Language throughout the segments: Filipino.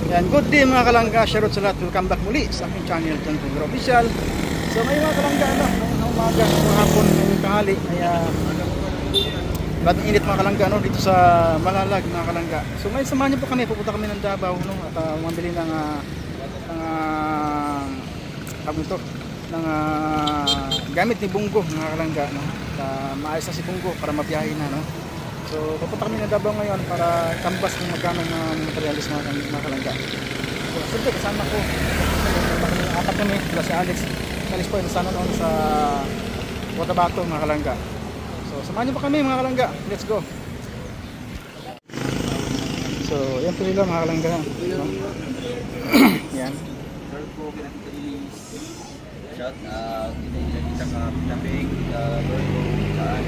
Yan, good day mga kalangga, shoutout sa lahat, welcome back muli sa aking channel, John Pedro Official. So ngayon mga kalangga, ngayong umaga, ngayong hapon, ngayong kahali, ay batang init mga kalangga dito sa Malalag mga kalangga. So ngayon samahan niyo po kami, pupunta kami ng Davao at mamili ng gamit ni Bungo mga kalangga maayos na si Bungo para mabiyahin na So pupunta kami ng Davao ngayon para kambas ng magkano ng materialis mga kalangga. So siyempre kasama ko apat kami, si Alex po yun sana noon sa Cotabato mga kalangga. So samahan niyo pa kami mga kalangga, let's go. So yan po sila mga kalangga. Yan. Shout out, kita ka pinapig, Lorgo, saan?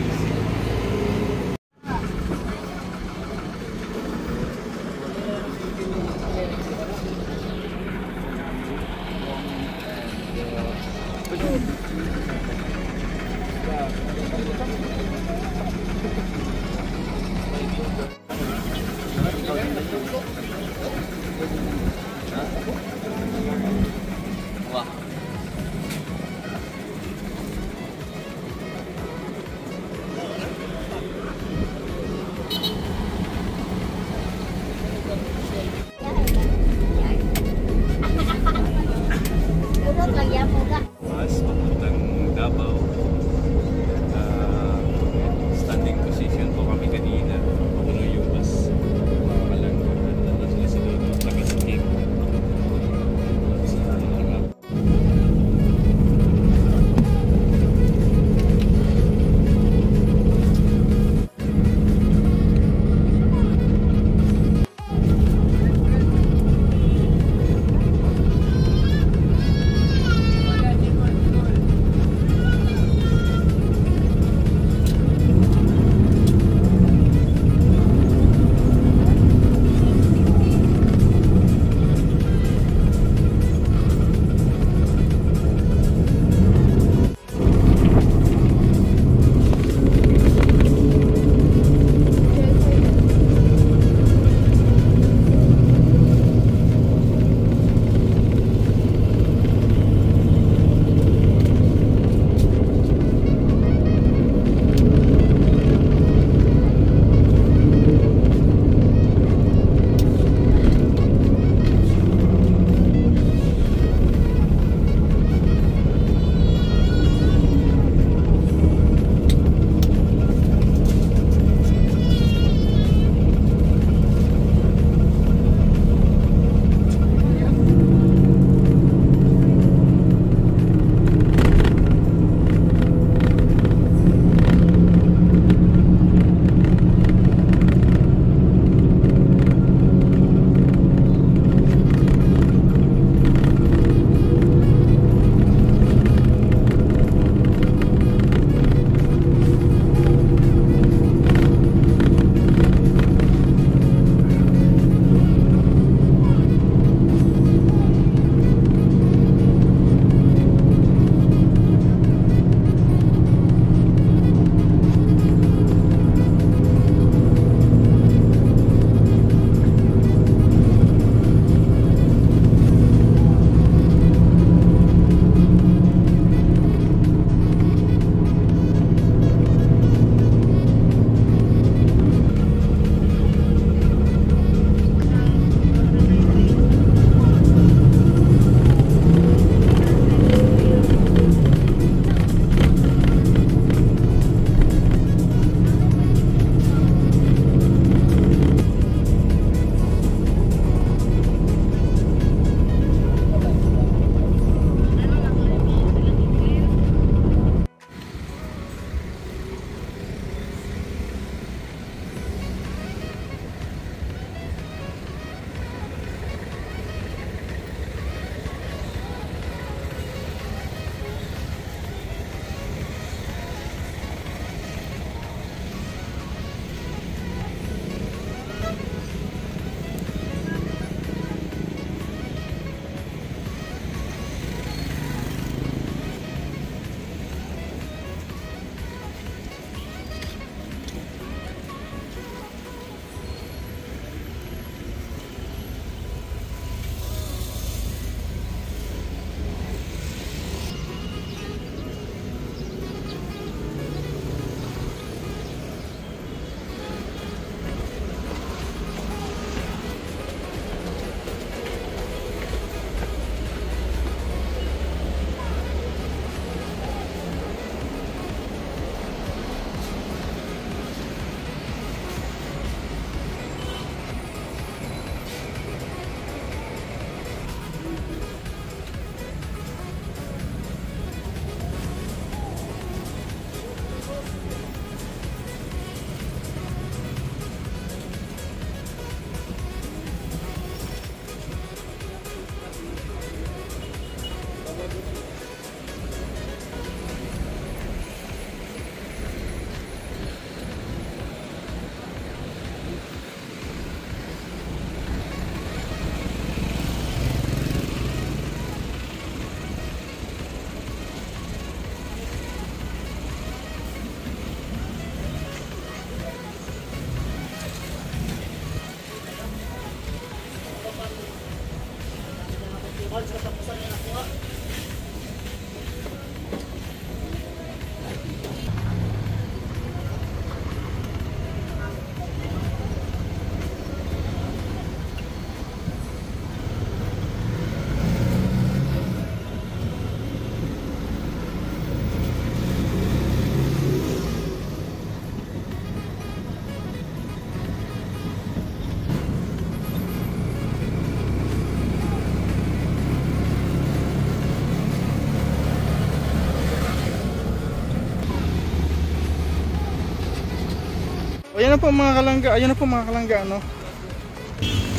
Ayan na po mga kalangga, ayun na po mga kalangga, no.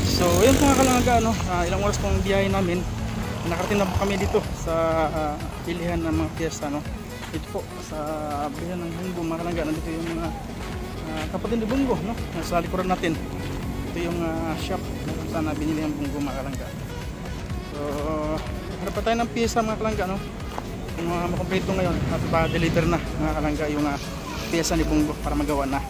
So, ayun po mga kalangga, no. Ilang oras pong biyahe namin. Nakarating na po kami dito sa pilihan ng mga piyesta, no. Ito po sa pilihan ng Bunggo mga kalangga. Nandito yung mga kapatid ni Bunggo, no. Nasa likuran natin. Ito yung shop na kung saan binili ang Bunggo mga kalangga. So, harap pa tayo ng piyesta mga kalangga, no. Kung makompleto ngayon at pa-deliver na mga kalangga yung piyesta ni Bunggo para magawa na.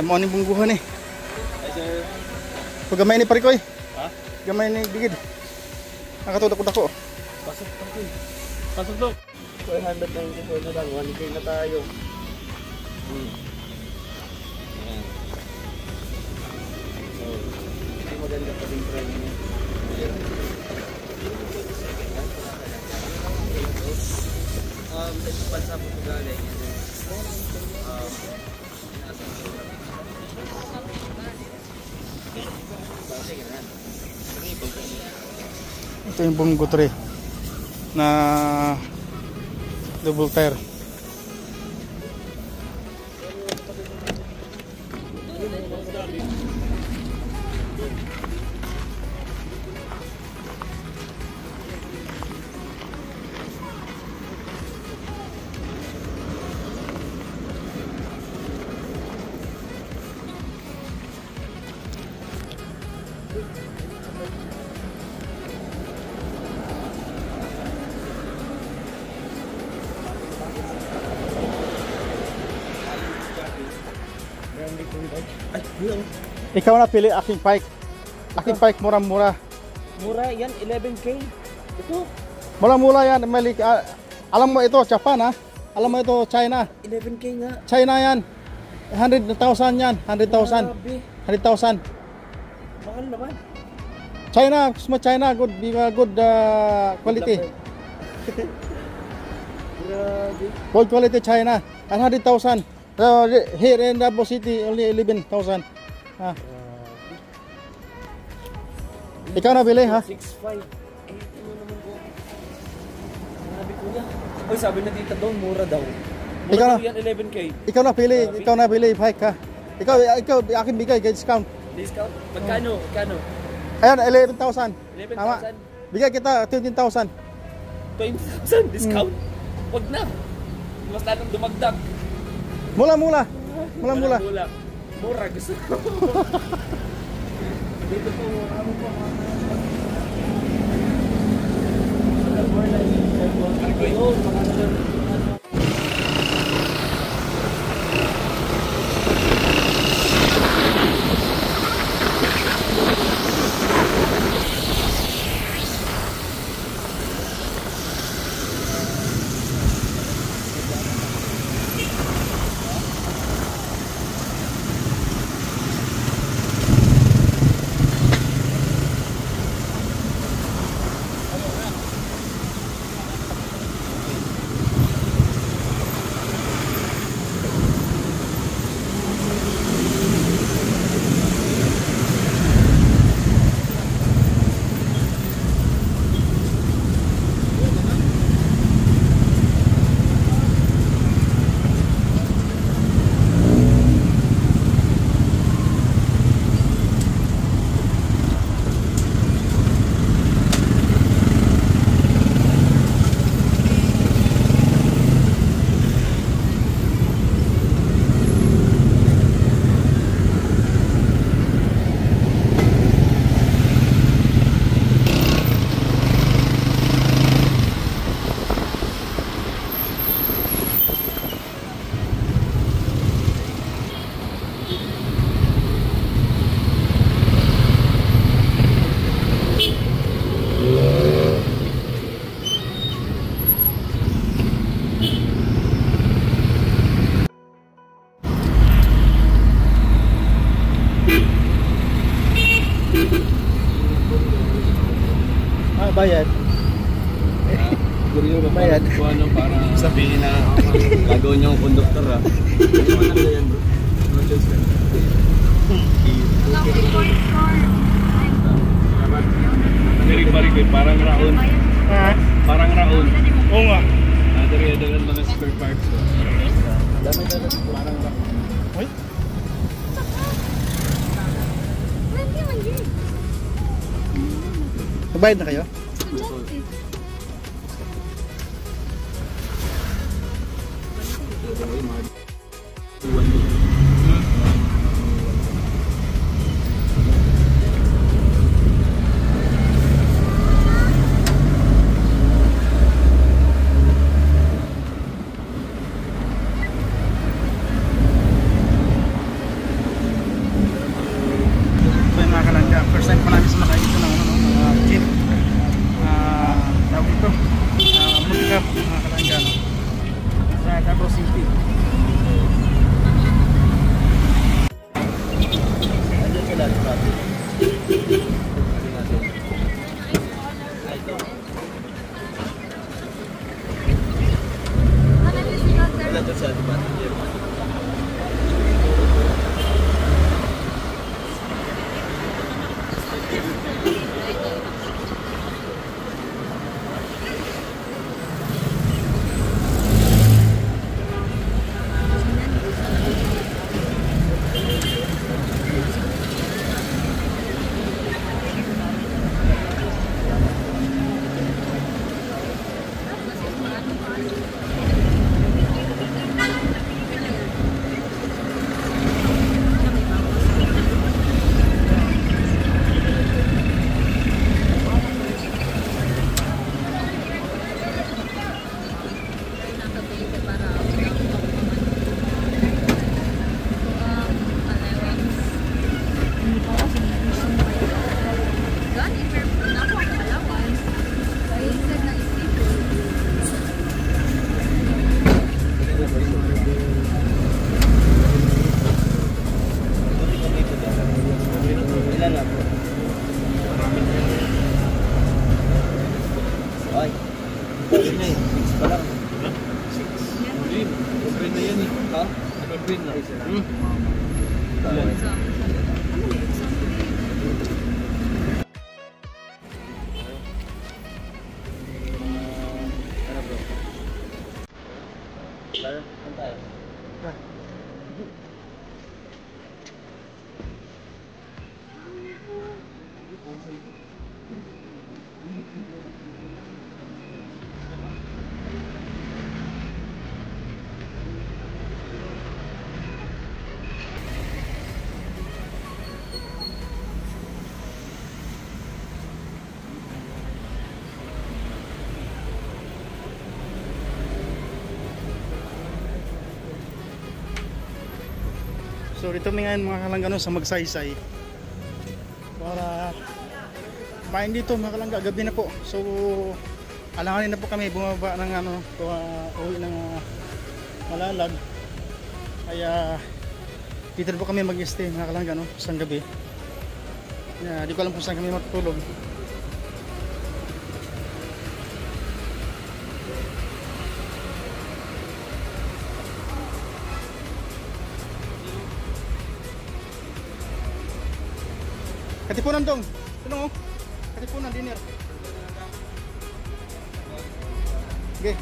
Mo ni bungguhan eh. Hi sir. Pag gamay ni parikoy. Ha? Gamay ni bigid. Nakatutok ko. Pasok ko. Pasok dok. 494 na lang. 1K na tayo. Ayan. So, hindi maganda pa din training niya. Ito bansa po galing. Ito yung Bunggo 3 na double tire. Ikaw na pili aking bike. Aking bike murang-mura. Mura yan, 11K. Ito, Murang-mura yan. Alam mo ito, Japan ha? Alam mo ito, China. 11K nga. China yan. 100,000 yan. 100,000. Grabe. 100,000. Mahal naman. China, semua China good quality. Grabe. Good quality China. And 100,000. Here in Davao City only 11,000. Ikaw na bili ha? 6.5. Eh, ano naman ko? Grabe kuya. Oy, sabi na dito doon, mura daw. Mura Ikaw daw na. yan, 11K. Ikaw na bili bike ha. Ikaw akin bigay discount. Discount? Magkano? Magkano? Ayan 11,000. 11,000? Tama. Bigay kita 13,000. 20,000 discount? Wag na. Mas lalong dumagdag. Mula. Mura. Mura, gusto ko. Dito po, ano po, gagawin niya akong conductor ha. Hindi mo talaga yan bro. No choice ka. Balik-balik eh, parang raon. Parang raon. Oo nga. Dari dagan mga spare parts ko. Dami parang raon. Uy. Magbayad na kayo? First time pa namin sumakay ito ng jeep. Tawag ito. Multicab mga kalangga. Sa Davao City. Andiyan sila sa traffic. Wala ito sa advantage. So dito may ngayon mga kalangga sa Magsaysay para kumain dito mga kalangga, gabi na po. So alanganin na po kami bumaba ng uwi ng Malalag, kaya dito na po kami mag-stay mga kalangga isang gabi. Di ko alam kung saan kami matutulog. Katipunan dong. Ano? Katipunan dinner. Okay.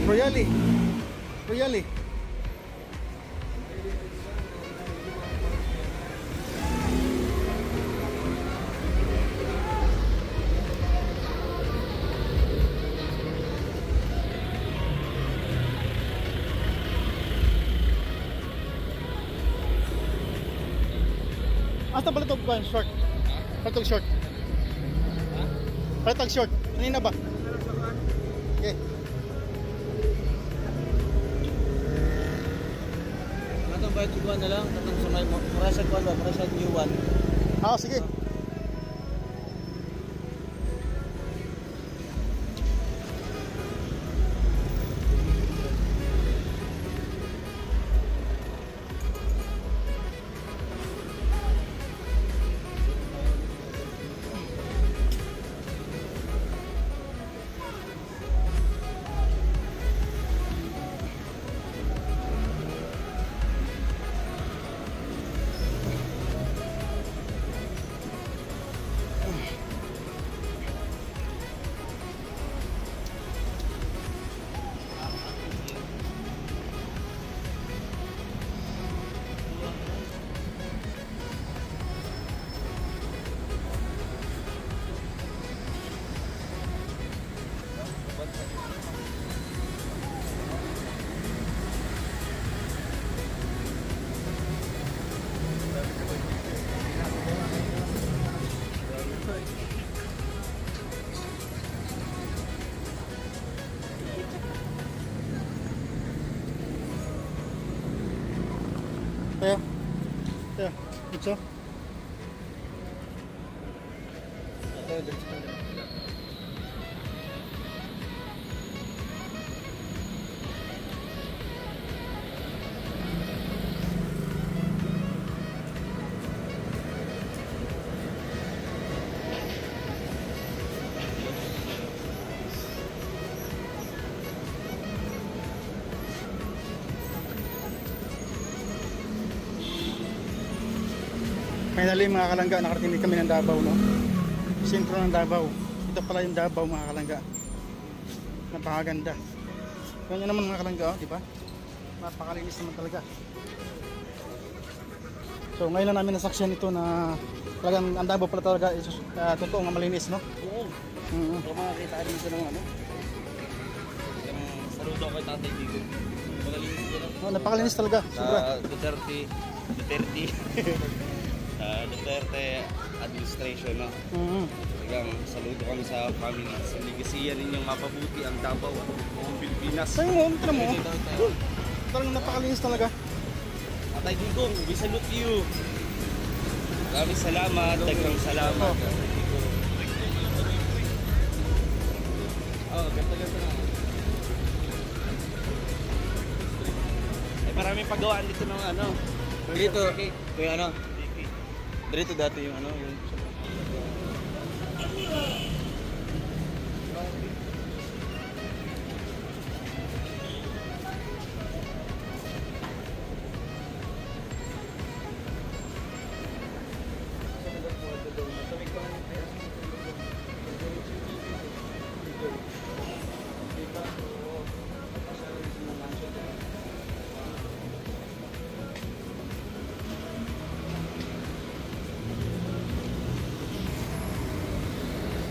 Royale. Asa pala ito ba? Short. Patog short. Patog short. Kanina ba? Okay. Matang bayad tuguan na lang. Tatang sa may Marasad Kuan ba? Marasad New One. Sige. Tayo. Tayo. Ito. Finally mga kalangga, nakarating din kami ng Davao, no? Sentro ng Davao. Ito pala yung Davao mga kalangga. Napakaganda. Kaya naman mga kalangga, oh, di ba? Napakalinis naman talaga. So ngayon lang namin nasaksihan ito na talagang ang Davao pala talaga totoo nga malinis, no? Oo. Kung makakita dito ng ano. Saludo kay Tatay Digo. Magalinis ko lang. Oh, napakalinis talaga. Sobra. Sa Duterte Duterte administration, no? Talagang saludo kami sa family. Sa ligasiyan ninyong mapabuti ang Davao at buong Pilipinas. Sa'yo mo, tira mo. Talagang napakalinis talaga. Tatay Digong, we salute you. Maraming salamat, dagang salamat. Oh, ganda na. Ay, maraming paggawaan dito ng ano. Dito, yung ano. Dito dati yung ano, yung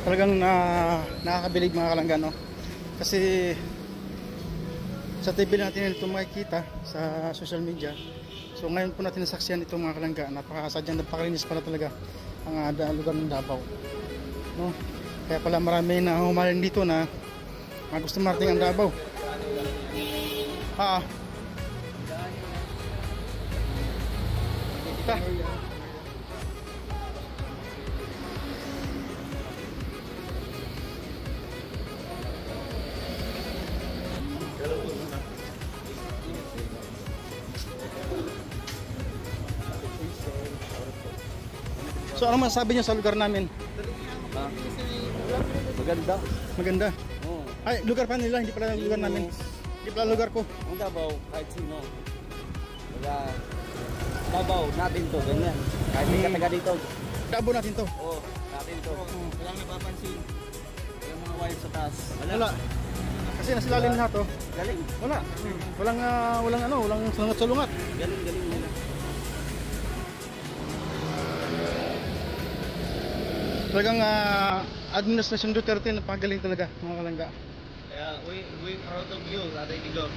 Talagang nakakabilib mga kalangga, no? Kasi sa TV natin ito makikita sa social media. So ngayon po natin nasaksihan ito mga kalangga. Napakasadyang napakalinis pala talaga ang lugar ng Davao, no? Kaya pala marami na humaling dito na gusto marating ang Davao. So ano masasabi niyo sa lugar namin? maganda. Maganda. Oo. Ay, lugar pa nila, hindi pala lugar namin. Hindi pala lugar ko. Ang Davao, kahit sino. Davao, natin to, ganyan. Kahit hindi ka taga dito. Davao natin to. Oo, natin to. Walang napapansin. Yung mga wire sa taas. Wala. Kasi nasa ilalim lahat to. Galing. Wala. Walang salungat-salungat. Galing nila. Talagang administrasyon Duterte napagaling talaga mga kalangga. Kaya we proud of you, Tatay Digo.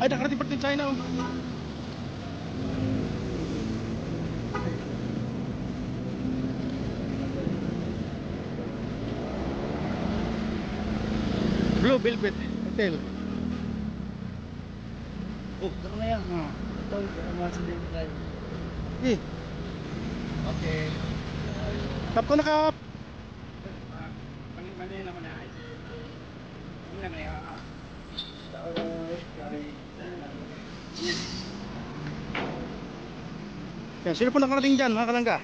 Ay, nakarating pa rin China. Oh. Blue Velvet Hotel. Oh, tara na yan. Ito, mga sundin tayo. Eh. Okay. Tap ko na kap. Pangin naman ay. Hindi naman ay. Yan, sino po nakarating dyan mga kalangga?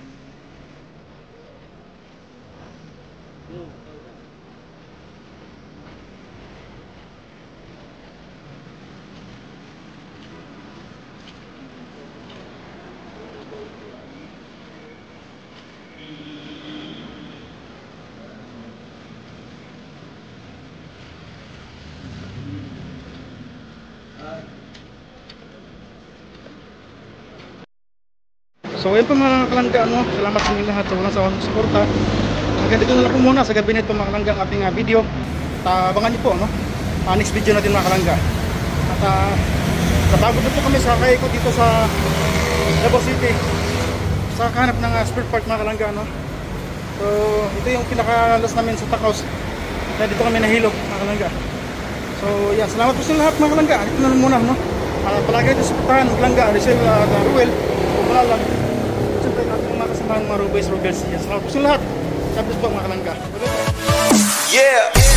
So yun po mga kalangga, no? Salamat sa inyo lahat sa walang sawang suporta. Hanggang dito na lang po muna sa gabi nito mga kalangga ang ating video. At abangan niyo po, no? Next video natin mga kalangga. At napagod na po kami sa kay ko dito sa Davao City sa kahanap ng spare part mga kalangga, no? So ito yung pinaka-last namin sa Tacos. Kaya dito kami nahilo mga kalangga. So yeah, salamat po sa lahat mga kalangga. Dito na lang muna, no? Palagi natin suportahan mga kalangga, Rizal at Ruel o Malalang. Siyempre natin mga kasamahan mga Rubeys, Rubels. Salamat po sa lahat. God bless po mga kalangga. Yeah.